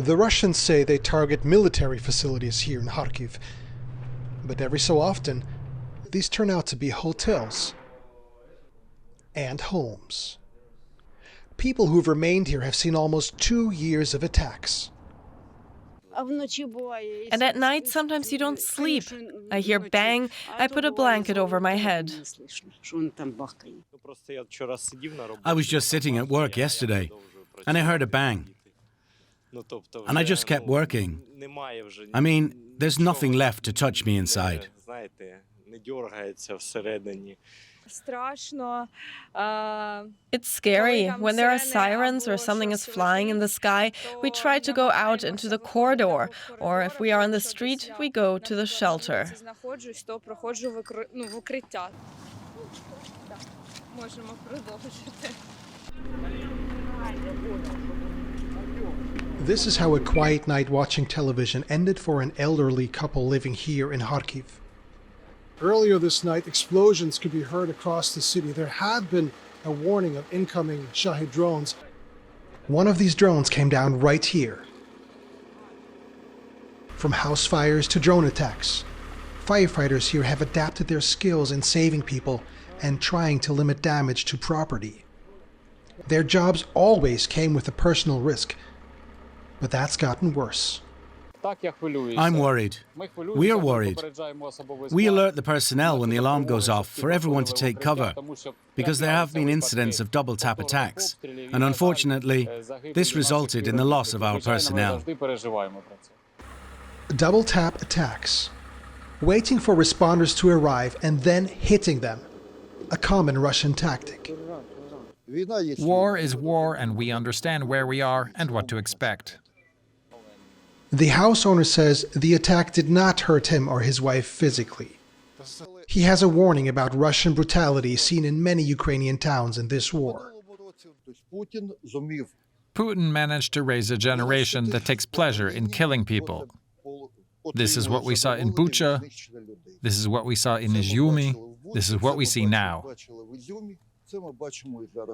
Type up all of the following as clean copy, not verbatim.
The Russians say they target military facilities here in Kharkiv, but every so often, these turn out to be hotels and homes. People who've remained here have seen almost 2 years of attacks. And at night, sometimes you don't sleep. I hear bang, I put a blanket over my head. I was just sitting at work yesterday, and I heard a bang. And I just kept working. I mean, there's nothing left to touch me inside. It's scary. When there are sirens or something is flying in the sky, we try to go out into the corridor, or if we are on the street, we go to the shelter. This is how a quiet night watching television ended for an elderly couple living here in Kharkiv. Earlier this night, explosions could be heard across the city. There had been a warning of incoming Shahid drones. One of these drones came down right here. From house fires to drone attacks, firefighters here have adapted their skills in saving people and trying to limit damage to property. Their jobs always came with a personal risk, but that's gotten worse. I'm worried. We are worried. We alert the personnel when the alarm goes off for everyone to take cover, because there have been incidents of double-tap attacks, and unfortunately, this resulted in the loss of our personnel. Double-tap attacks. Waiting for responders to arrive and then hitting them. A common Russian tactic. War is war, and we understand where we are and what to expect. The house owner says the attack did not hurt him or his wife physically. He has a warning about Russian brutality seen in many Ukrainian towns in this war. Putin managed to raise a generation that takes pleasure in killing people. This is what we saw in Bucha. This is what we saw in Izumi. This is what we see now.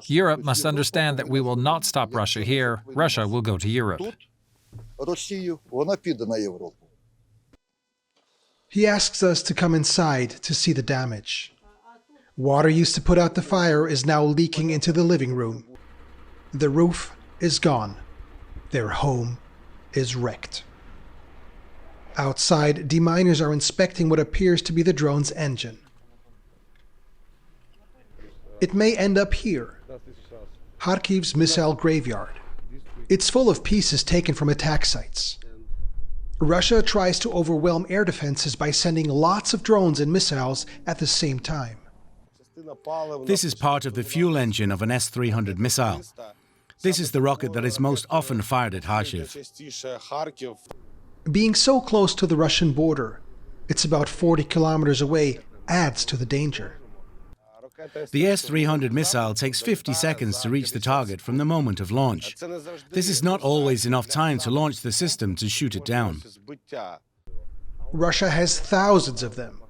Europe must understand that we will not stop Russia here. Russia will go to Europe. He asks us to come inside to see the damage. Water used to put out the fire is now leaking into the living room. The roof is gone. Their home is wrecked. Outside, deminers are inspecting what appears to be the drone's engine. It may end up here, Kharkiv's missile graveyard. It's full of pieces taken from attack sites. Russia tries to overwhelm air defenses by sending lots of drones and missiles at the same time. This is part of the fuel engine of an S-300 missile. This is the rocket that is most often fired at Kharkiv. Being so close to the Russian border, it's about 40 kilometers away, adds to the danger. The S-300 missile takes 50 seconds to reach the target from the moment of launch. This is not always enough time to launch the system to shoot it down. Russia has thousands of them.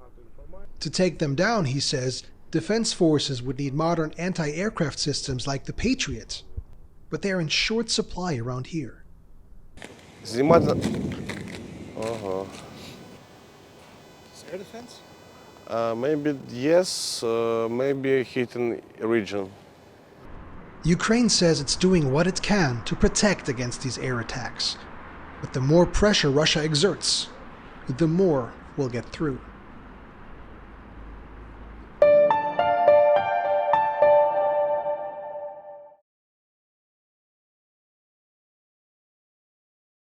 To take them down, he says, defense forces would need modern anti-aircraft systems like the Patriot. But they're in short supply around here. It's air defense? Maybe yes, maybe hitting region. Ukraine says it's doing what it can to protect against these air attacks. But the more pressure Russia exerts, the more will get through.